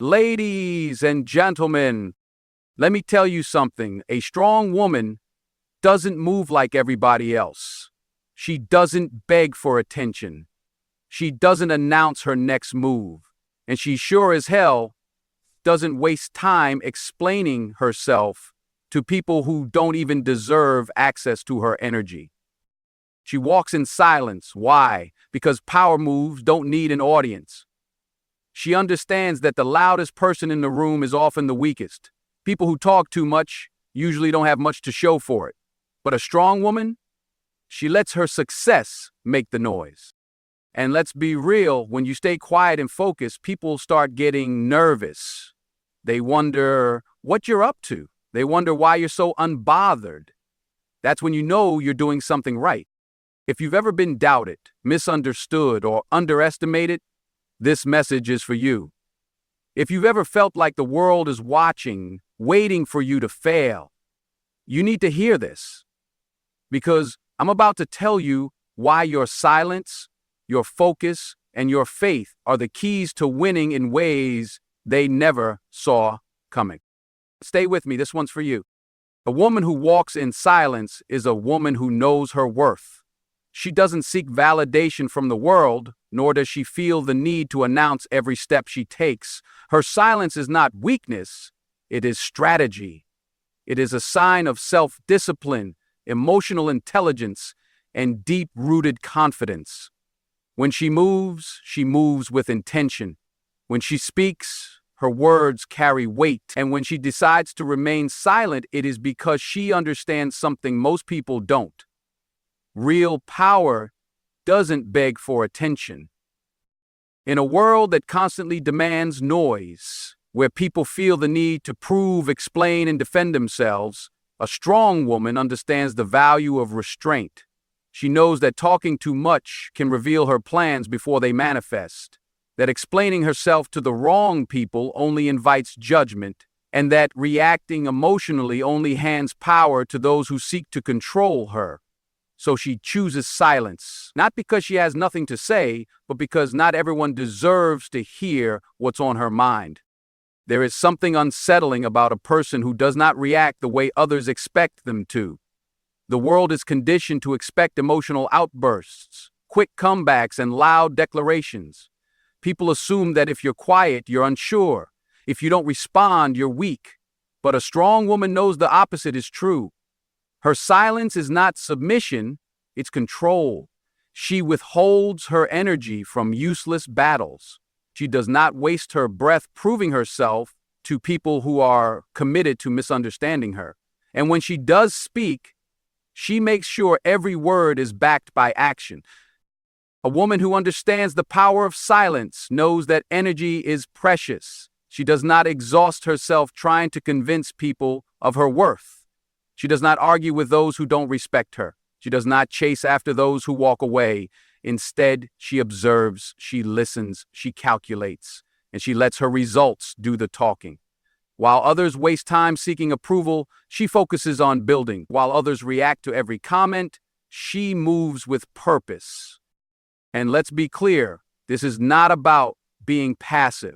Ladies and gentlemen, let me tell you something. A strong woman doesn't move like everybody else. She doesn't beg for attention. She doesn't announce her next move. And she sure as hell doesn't waste time explaining herself to people who don't even deserve access to her energy. She walks in silence. Why? Because power moves don't need an audience. She understands that the loudest person in the room is often the weakest. People who talk too much usually don't have much to show for it. But a strong woman, she lets her success make the noise. And let's be real, when you stay quiet and focused, people start getting nervous. They wonder what you're up to. They wonder why you're so unbothered. That's when you know you're doing something right. If you've ever been doubted, misunderstood, or underestimated, this message is for you. If you've ever felt like the world is watching, waiting for you to fail, you need to hear this. Because I'm about to tell you why your silence, your focus, and your faith are the keys to winning in ways they never saw coming. Stay with me, this one's for you. A woman who walks in silence is a woman who knows her worth. She doesn't seek validation from the world, nor does she feel the need to announce every step she takes. Her silence is not weakness, it is strategy. It is a sign of self-discipline, emotional intelligence, and deep-rooted confidence. When she moves with intention. When she speaks, her words carry weight. And when she decides to remain silent, it is because she understands something most people don't. Real power doesn't beg for attention. In a world that constantly demands noise, where people feel the need to prove, explain, and defend themselves, a strong woman understands the value of restraint. She knows that talking too much can reveal her plans before they manifest, that explaining herself to the wrong people only invites judgment, and that reacting emotionally only hands power to those who seek to control her. So she chooses silence, not because she has nothing to say, but because not everyone deserves to hear what's on her mind. There is something unsettling about a person who does not react the way others expect them to. The world is conditioned to expect emotional outbursts, quick comebacks, and loud declarations. People assume that if you're quiet, you're unsure. If you don't respond, you're weak. But a strong woman knows the opposite is true. Her silence is not submission, it's control. She withholds her energy from useless battles. She does not waste her breath proving herself to people who are committed to misunderstanding her. And when she does speak, she makes sure every word is backed by action. A woman who understands the power of silence knows that energy is precious. She does not exhaust herself trying to convince people of her worth. She does not argue with those who don't respect her. She does not chase after those who walk away. Instead, she observes, she listens, she calculates, and she lets her results do the talking. While others waste time seeking approval, she focuses on building. While others react to every comment, she moves with purpose. And let's be clear, this is not about being passive.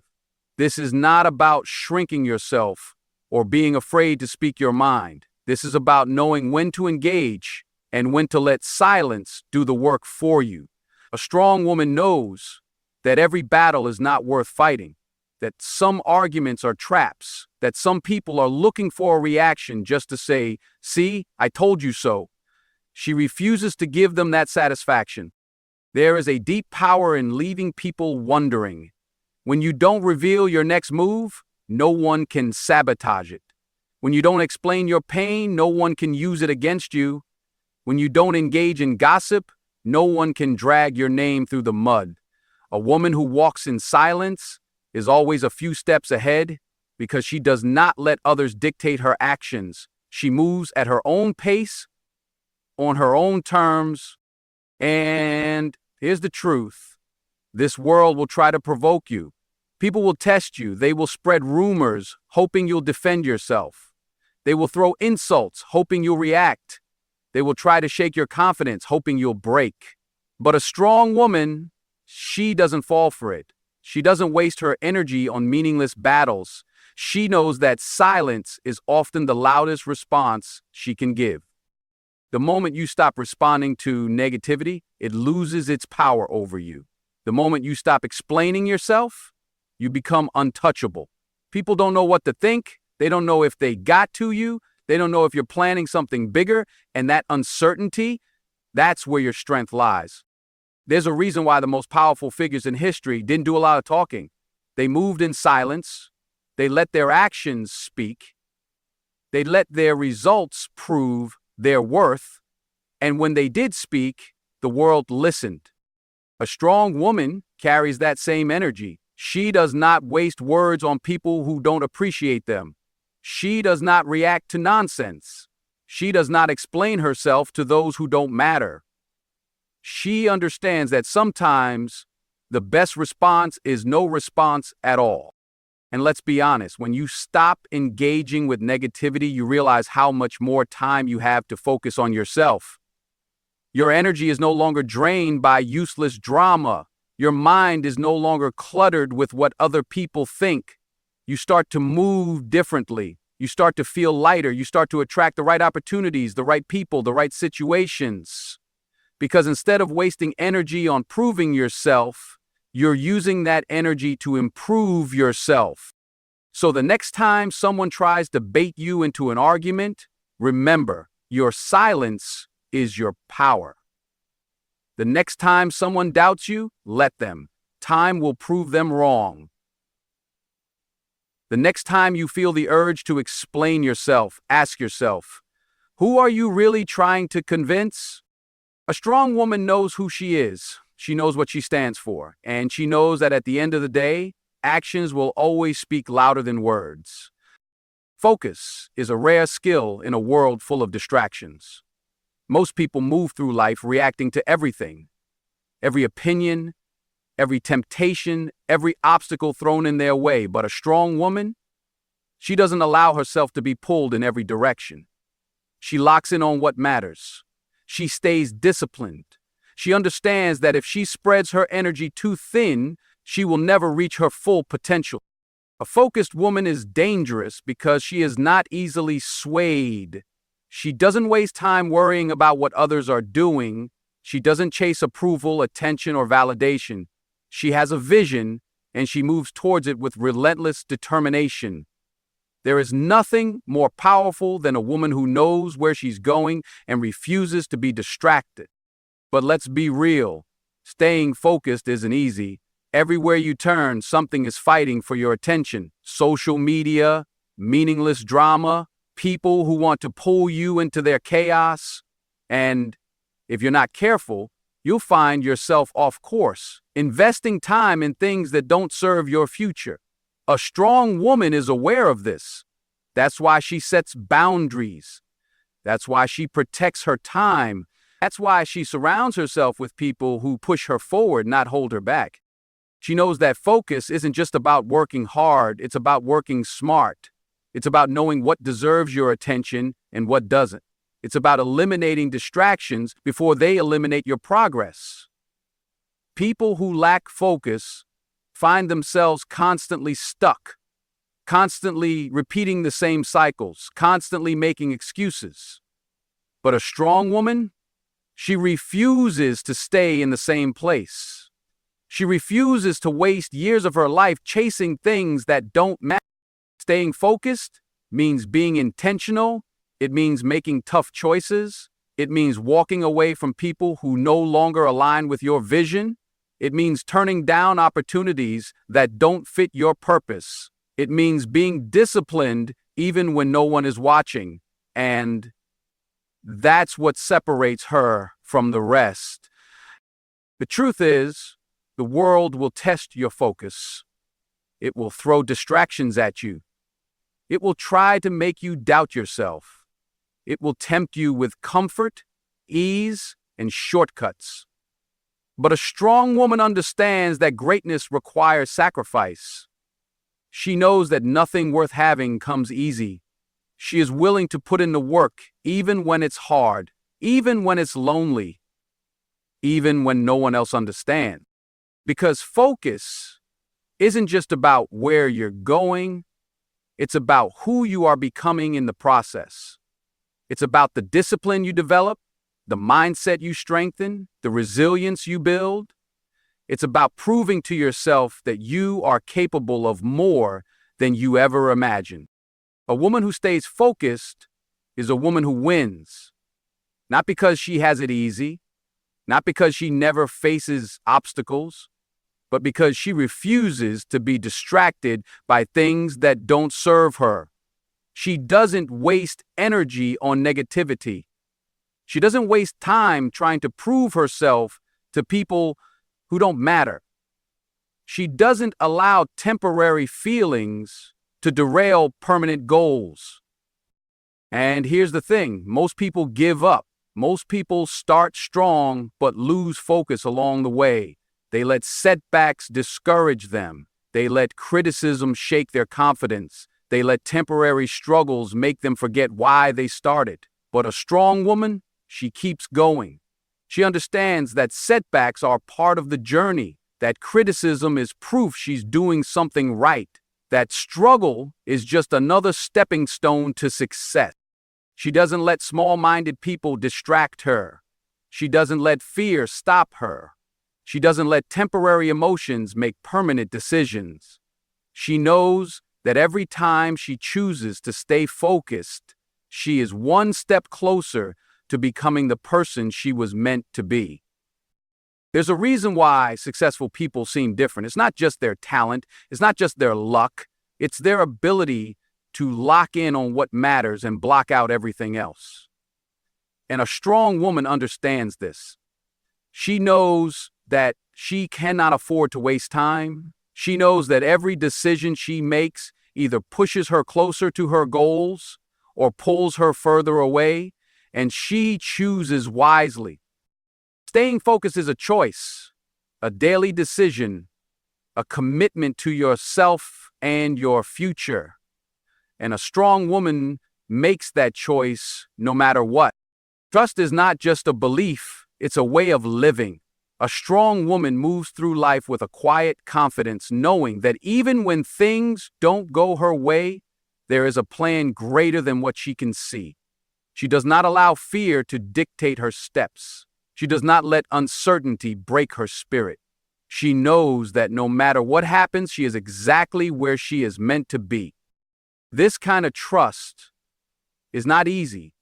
This is not about shrinking yourself or being afraid to speak your mind. This is about knowing when to engage and when to let silence do the work for you. A strong woman knows that every battle is not worth fighting, that some arguments are traps, that some people are looking for a reaction just to say, "See, I told you so." She refuses to give them that satisfaction. There is a deep power in leaving people wondering. When you don't reveal your next move, no one can sabotage it. When you don't explain your pain, no one can use it against you. When you don't engage in gossip, no one can drag your name through the mud. A woman who walks in silence is always a few steps ahead because she does not let others dictate her actions. She moves at her own pace, on her own terms, and here's the truth. This world will try to provoke you. People will test you. They will spread rumors, hoping you'll defend yourself. They will throw insults, hoping you'll react. They will try to shake your confidence, hoping you'll break. But a strong woman, she doesn't fall for it. She doesn't waste her energy on meaningless battles. She knows that silence is often the loudest response she can give. The moment you stop responding to negativity, it loses its power over you. The moment you stop explaining yourself, you become untouchable. People don't know what to think. They don't know if they got to you. They don't know if you're planning something bigger. And that uncertainty, that's where your strength lies. There's a reason why the most powerful figures in history didn't do a lot of talking. They moved in silence. They let their actions speak. They let their results prove their worth. And when they did speak, the world listened. A strong woman carries that same energy. She does not waste words on people who don't appreciate them. She does not react to nonsense. She does not explain herself to those who don't matter. She understands that sometimes the best response is no response at all. And let's be honest, when you stop engaging with negativity, you realize how much more time you have to focus on yourself. Your energy is no longer drained by useless drama. Your mind is no longer cluttered with what other people think. You start to move differently. You start to feel lighter. You start to attract the right opportunities, the right people, the right situations. Because instead of wasting energy on proving yourself, you're using that energy to improve yourself. So the next time someone tries to bait you into an argument, remember, your silence is your power. The next time someone doubts you, let them. Time will prove them wrong. The next time you feel the urge to explain yourself, ask yourself, who are you really trying to convince? A strong woman knows who she is. She knows what she stands for. And she knows that at the end of the day, actions will always speak louder than words. Focus is a rare skill in a world full of distractions. Most people move through life reacting to everything. Every opinion, every temptation, every obstacle thrown in their way. But a strong woman, she doesn't allow herself to be pulled in every direction. She locks in on what matters. She stays disciplined. She understands that if she spreads her energy too thin, she will never reach her full potential. A focused woman is dangerous because she is not easily swayed. She doesn't waste time worrying about what others are doing. She doesn't chase approval, attention, or validation. She has a vision, and she moves towards it with relentless determination. There is nothing more powerful than a woman who knows where she's going and refuses to be distracted. But let's be real. Staying focused isn't easy. Everywhere you turn, something is fighting for your attention. Social media, meaningless drama, people who want to pull you into their chaos. And if you're not careful, you'll find yourself off course, investing time in things that don't serve your future. A strong woman is aware of this. That's why she sets boundaries. That's why she protects her time. That's why she surrounds herself with people who push her forward, not hold her back. She knows that focus isn't just about working hard, it's about working smart. It's about knowing what deserves your attention and what doesn't. It's about eliminating distractions before they eliminate your progress. People who lack focus find themselves constantly stuck, constantly repeating the same cycles, constantly making excuses. But a strong woman, she refuses to stay in the same place. She refuses to waste years of her life chasing things that don't matter. Staying focused means being intentional. It means making tough choices. It means walking away from people who no longer align with your vision. It means turning down opportunities that don't fit your purpose. It means being disciplined even when no one is watching. And that's what separates her from the rest. The truth is, the world will test your focus. It will throw distractions at you. It will try to make you doubt yourself. It will tempt you with comfort, ease, and shortcuts. But a strong woman understands that greatness requires sacrifice. She knows that nothing worth having comes easy. She is willing to put in the work, even when it's hard, even when it's lonely, even when no one else understands. Because focus isn't just about where you're going, it's about who you are becoming in the process. It's about the discipline you develop, the mindset you strengthen, the resilience you build. It's about proving to yourself that you are capable of more than you ever imagined. A woman who stays focused is a woman who wins, not because she has it easy, not because she never faces obstacles, but because she refuses to be distracted by things that don't serve her. She doesn't waste energy on negativity. She doesn't waste time trying to prove herself to people who don't matter. She doesn't allow temporary feelings to derail permanent goals. And here's the thing, most people give up. Most people start strong but lose focus along the way. They let setbacks discourage them. They let criticism shake their confidence. They let temporary struggles make them forget why they started. But a strong woman, she keeps going. She understands that setbacks are part of the journey, that criticism is proof she's doing something right, that struggle is just another stepping stone to success. She doesn't let small-minded people distract her. She doesn't let fear stop her. She doesn't let temporary emotions make permanent decisions. She knows that every time she chooses to stay focused, she is one step closer to becoming the person she was meant to be. There's a reason why successful people seem different. It's not just their talent, it's not just their luck, it's their ability to lock in on what matters and block out everything else. And a strong woman understands this. She knows that she cannot afford to waste time. She knows that every decision she makes either pushes her closer to her goals or pulls her further away, and she chooses wisely. Staying focused is a choice, a daily decision, a commitment to yourself and your future. And a strong woman makes that choice no matter what. Trust is not just a belief, it's a way of living. A strong woman moves through life with a quiet confidence, knowing that even when things don't go her way, there is a plan greater than what she can see. She does not allow fear to dictate her steps. She does not let uncertainty break her spirit. She knows that no matter what happens, she is exactly where she is meant to be. This kind of trust is not easy.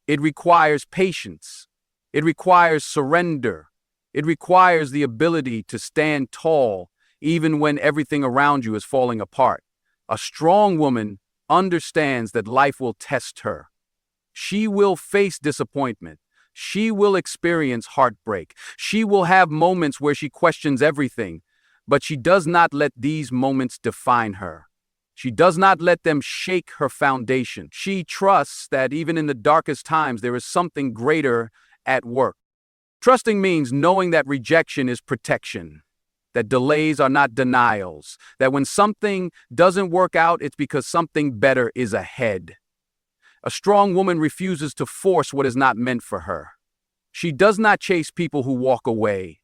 It requires patience. It requires surrender. It requires the ability to stand tall even when everything around you is falling apart. A strong woman understands that life will test her. She will face disappointment. She will experience heartbreak. She will have moments where she questions everything, but she does not let these moments define her. She does not let them shake her foundation. She trusts that even in the darkest times, there is something greater at work. Trusting means knowing that rejection is protection, that delays are not denials, that when something doesn't work out, it's because something better is ahead. A strong woman refuses to force what is not meant for her. She does not chase people who walk away.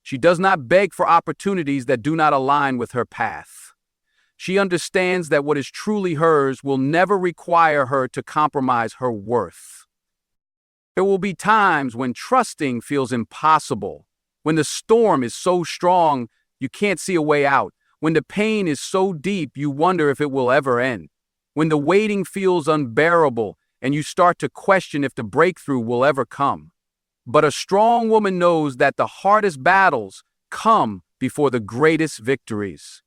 She does not beg for opportunities that do not align with her path. She understands that what is truly hers will never require her to compromise her worth. There will be times when trusting feels impossible, when the storm is so strong you can't see a way out, when the pain is so deep you wonder if it will ever end, when the waiting feels unbearable and you start to question if the breakthrough will ever come. But a strong woman knows that the hardest battles come before the greatest victories.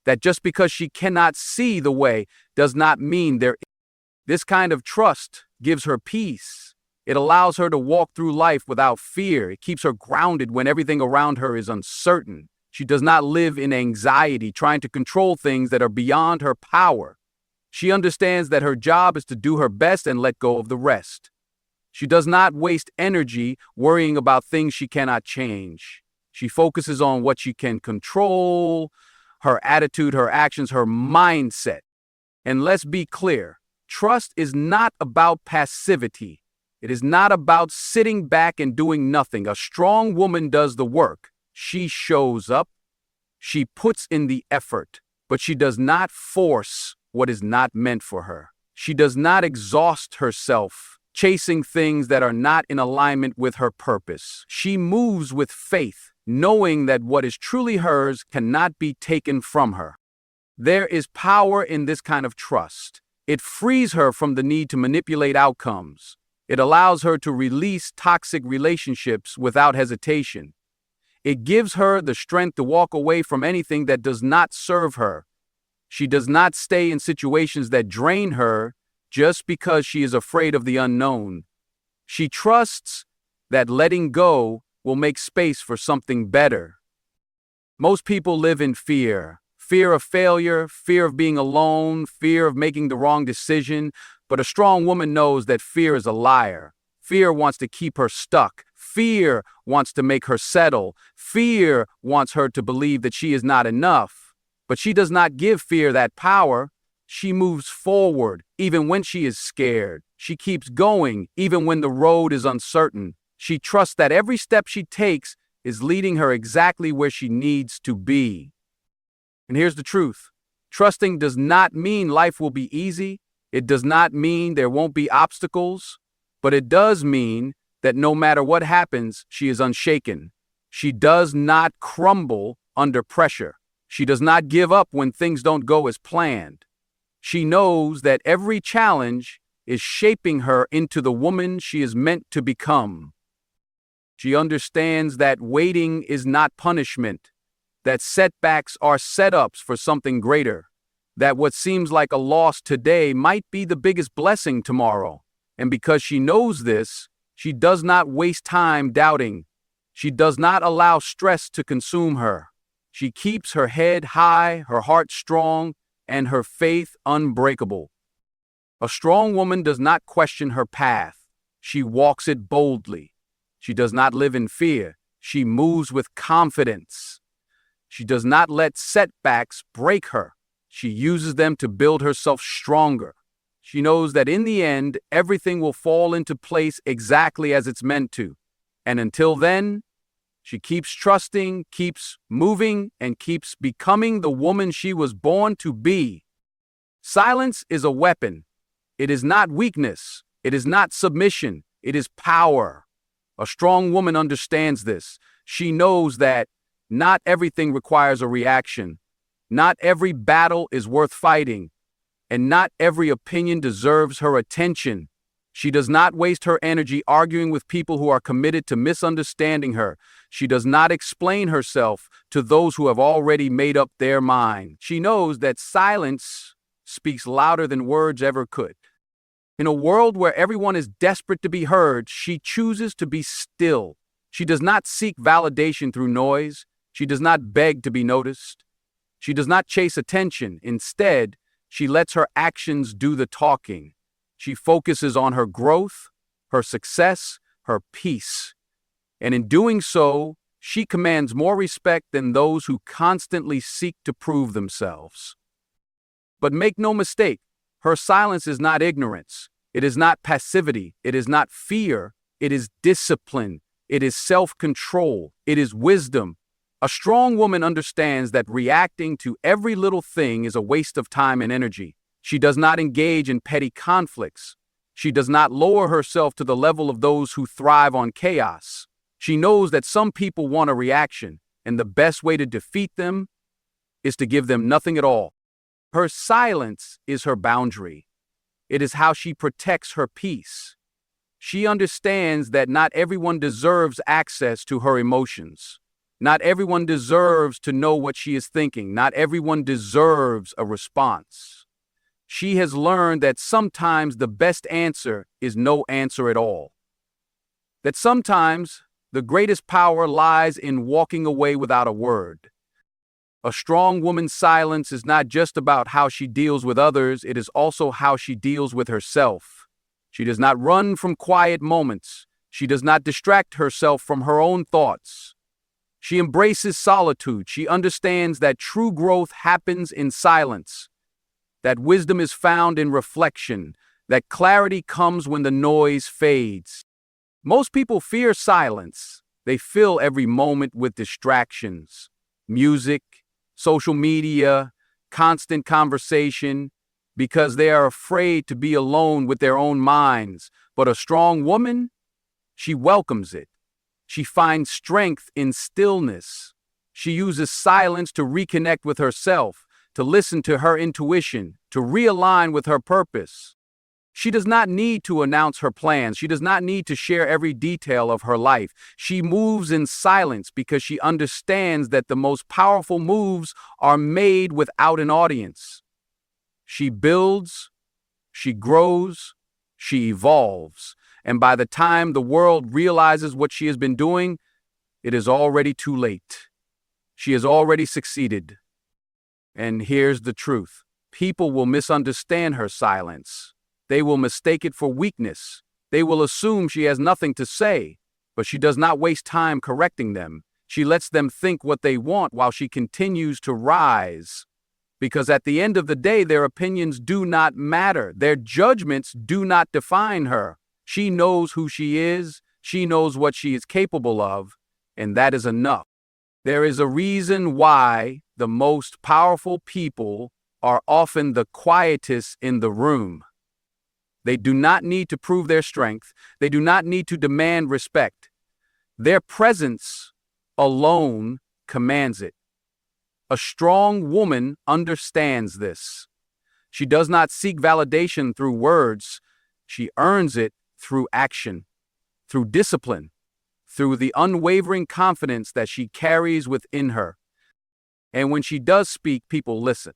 That just because she cannot see the way does not mean there is. This kind of trust gives her peace. It allows her to walk through life without fear. It keeps her grounded when everything around her is uncertain. She does not live in anxiety, trying to control things that are beyond her power. She understands that her job is to do her best and let go of the rest. She does not waste energy worrying about things she cannot change. She focuses on what she can control, her attitude, her actions, her mindset. And let's be clear, trust is not about passivity. It is not about sitting back and doing nothing. A strong woman does the work. She shows up. She puts in the effort, but she does not force what is not meant for her. She does not exhaust herself chasing things that are not in alignment with her purpose. She moves with faith, knowing that what is truly hers cannot be taken from her. There is power in this kind of trust. It frees her from the need to manipulate outcomes. It allows her to release toxic relationships without hesitation. It gives her the strength to walk away from anything that does not serve her. She does not stay in situations that drain her just because she is afraid of the unknown. She trusts that letting go will make space for something better. Most people live in fear. Fear of failure, fear of being alone, fear of making the wrong decision. But a strong woman knows that fear is a liar. Fear wants to keep her stuck. Fear wants to make her settle. Fear wants her to believe that she is not enough. But she does not give fear that power. She moves forward, even when she is scared. She keeps going, even when the road is uncertain. She trusts that every step she takes is leading her exactly where she needs to be. And here's the truth. Trusting does not mean life will be easy. It does not mean there won't be obstacles. But it does mean that no matter what happens, she is unshaken. She does not crumble under pressure. She does not give up when things don't go as planned. She knows that every challenge is shaping her into the woman she is meant to become. She understands that waiting is not punishment, that setbacks are setups for something greater, that what seems like a loss today might be the biggest blessing tomorrow. And because she knows this, she does not waste time doubting. She does not allow stress to consume her. She keeps her head high, her heart strong, and her faith unbreakable. A strong woman does not question her path. She walks it boldly. She does not live in fear. She moves with confidence. She does not let setbacks break her. She uses them to build herself stronger. She knows that in the end, everything will fall into place exactly as it's meant to. And until then, she keeps trusting, keeps moving, and keeps becoming the woman she was born to be. Silence is a weapon. It is not weakness. It is not submission. It is power. A strong woman understands this. She knows that not everything requires a reaction. Not every battle is worth fighting. And not every opinion deserves her attention. She does not waste her energy arguing with people who are committed to misunderstanding her. She does not explain herself to those who have already made up their mind. She knows that silence speaks louder than words ever could. In a world where everyone is desperate to be heard, she chooses to be still. She does not seek validation through noise. She does not beg to be noticed. She does not chase attention. Instead, she lets her actions do the talking. She focuses on her growth, her success, her peace. And in doing so, she commands more respect than those who constantly seek to prove themselves. But make no mistake, her silence is not ignorance. It is not passivity. It is not fear. It is discipline. It is self-control. It is wisdom. A strong woman understands that reacting to every little thing is a waste of time and energy. She does not engage in petty conflicts. She does not lower herself to the level of those who thrive on chaos. She knows that some people want a reaction, and the best way to defeat them is to give them nothing at all. Her silence is her boundary. It is how she protects her peace. She understands that not everyone deserves access to her emotions. Not everyone deserves to know what she is thinking. Not everyone deserves a response. She has learned that sometimes the best answer is no answer at all. That sometimes the greatest power lies in walking away without a word. A strong woman's silence is not just about how she deals with others, it is also how she deals with herself. She does not run from quiet moments. She does not distract herself from her own thoughts. She embraces solitude. She understands that true growth happens in silence, that wisdom is found in reflection, that clarity comes when the noise fades. Most people fear silence. They fill every moment with distractions, music, social media, constant conversation, because they are afraid to be alone with their own minds. But a strong woman, she welcomes it. She finds strength in stillness. She uses silence to reconnect with herself, to listen to her intuition, to realign with her purpose. She does not need to announce her plans. She does not need to share every detail of her life. She moves in silence because she understands that the most powerful moves are made without an audience. She builds, she grows, she evolves. And by the time the world realizes what she has been doing, it is already too late. She has already succeeded. And here's the truth. People will misunderstand her silence. They will mistake it for weakness. They will assume she has nothing to say, but she does not waste time correcting them. She lets them think what they want while she continues to rise. Because at the end of the day, their opinions do not matter. Their judgments do not define her. She knows who she is. She knows what she is capable of, and that is enough. There is a reason why the most powerful people are often the quietest in the room. They do not need to prove their strength. They do not need to demand respect. Their presence alone commands it. A strong woman understands this. She does not seek validation through words. She earns it through action, through discipline, through the unwavering confidence that she carries within her. And when she does speak, people listen,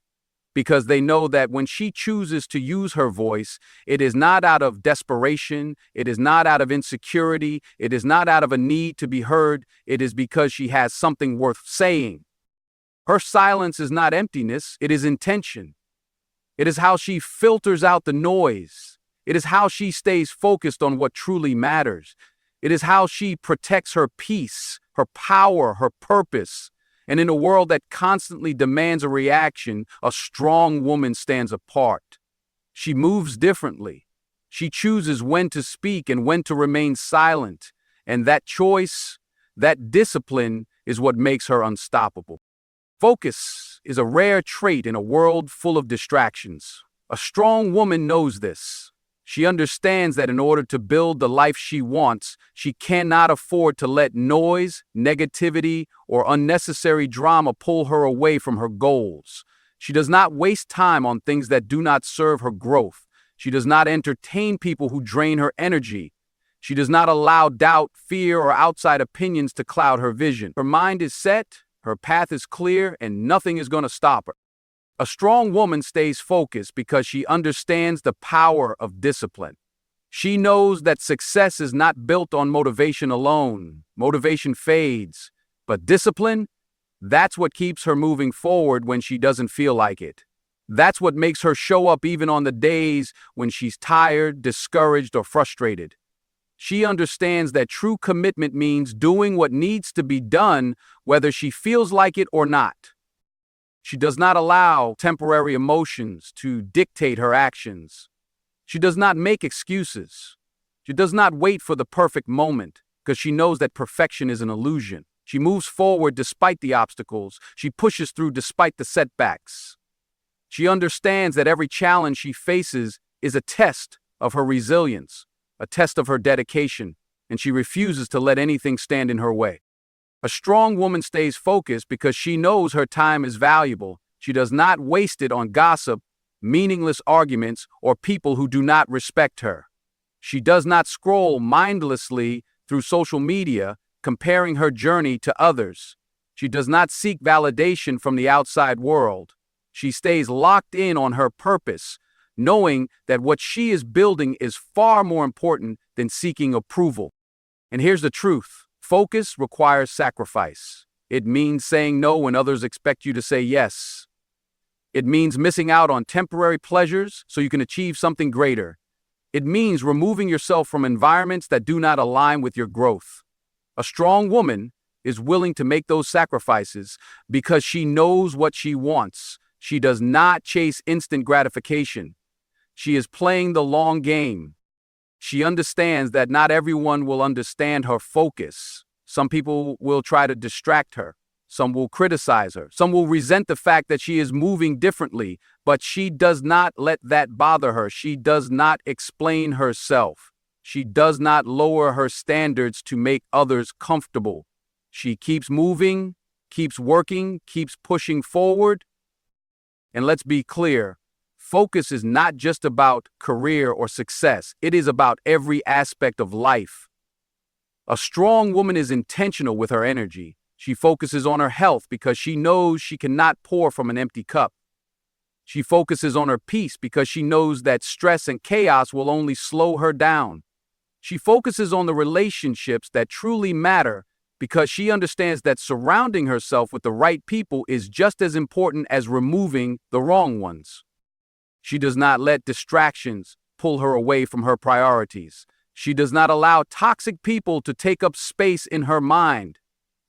because they know that when she chooses to use her voice, it is not out of desperation, it is not out of insecurity, it is not out of a need to be heard, it is because she has something worth saying. Her silence is not emptiness, it is intention. It is how she filters out the noise. It is how she stays focused on what truly matters. It is how she protects her peace, her power, her purpose. And in a world that constantly demands a reaction, a strong woman stands apart. She moves differently. She chooses when to speak and when to remain silent. And that choice, that discipline, is what makes her unstoppable. Focus is a rare trait in a world full of distractions. A strong woman knows this. She understands that in order to build the life she wants, she cannot afford to let noise, negativity, or unnecessary drama pull her away from her goals. She does not waste time on things that do not serve her growth. She does not entertain people who drain her energy. She does not allow doubt, fear, or outside opinions to cloud her vision. Her mind is set, her path is clear, and nothing is going to stop her. A strong woman stays focused because she understands the power of discipline. She knows that success is not built on motivation alone. Motivation fades, but discipline, that's what keeps her moving forward when she doesn't feel like it. That's what makes her show up even on the days when she's tired, discouraged, or frustrated. She understands that true commitment means doing what needs to be done, whether she feels like it or not. She does not allow temporary emotions to dictate her actions. She does not make excuses. She does not wait for the perfect moment, because she knows that perfection is an illusion. She moves forward despite the obstacles. She pushes through despite the setbacks. She understands that every challenge she faces is a test of her resilience, a test of her dedication, and she refuses to let anything stand in her way. A strong woman stays focused because she knows her time is valuable. She does not waste it on gossip, meaningless arguments, or people who do not respect her. She does not scroll mindlessly through social media, comparing her journey to others. She does not seek validation from the outside world. She stays locked in on her purpose, knowing that what she is building is far more important than seeking approval. And here's the truth. Focus requires sacrifice. It means saying no when others expect you to say yes. It means missing out on temporary pleasures so you can achieve something greater. It means removing yourself from environments that do not align with your growth. A strong woman is willing to make those sacrifices because she knows what she wants. She does not chase instant gratification. She is playing the long game. She understands that not everyone will understand her focus. Some people will try to distract her. Some will criticize her. Some will resent the fact that she is moving differently, but she does not let that bother her. She does not explain herself. She does not lower her standards to make others comfortable. She keeps moving, keeps working, keeps pushing forward. And let's be clear, focus is not just about career or success. It is about every aspect of life. A strong woman is intentional with her energy. She focuses on her health because she knows she cannot pour from an empty cup. She focuses on her peace because she knows that stress and chaos will only slow her down. She focuses on the relationships that truly matter because she understands that surrounding herself with the right people is just as important as removing the wrong ones. She does not let distractions pull her away from her priorities. She does not allow toxic people to take up space in her mind.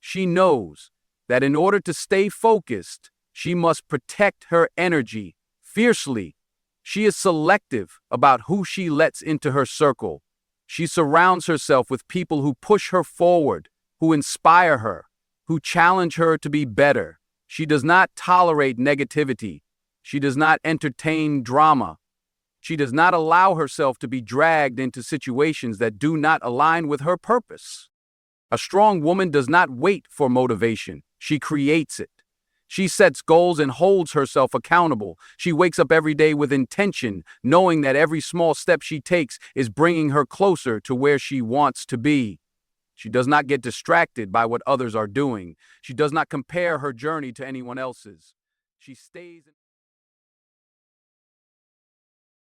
She knows that in order to stay focused, she must protect her energy fiercely. She is selective about who she lets into her circle. She surrounds herself with people who push her forward, who inspire her, who challenge her to be better. She does not tolerate negativity. She does not entertain drama. She does not allow herself to be dragged into situations that do not align with her purpose. A strong woman does not wait for motivation. She creates it. She sets goals and holds herself accountable. She wakes up every day with intention, knowing that every small step she takes is bringing her closer to where she wants to be. She does not get distracted by what others are doing. She does not compare her journey to anyone else's. She stays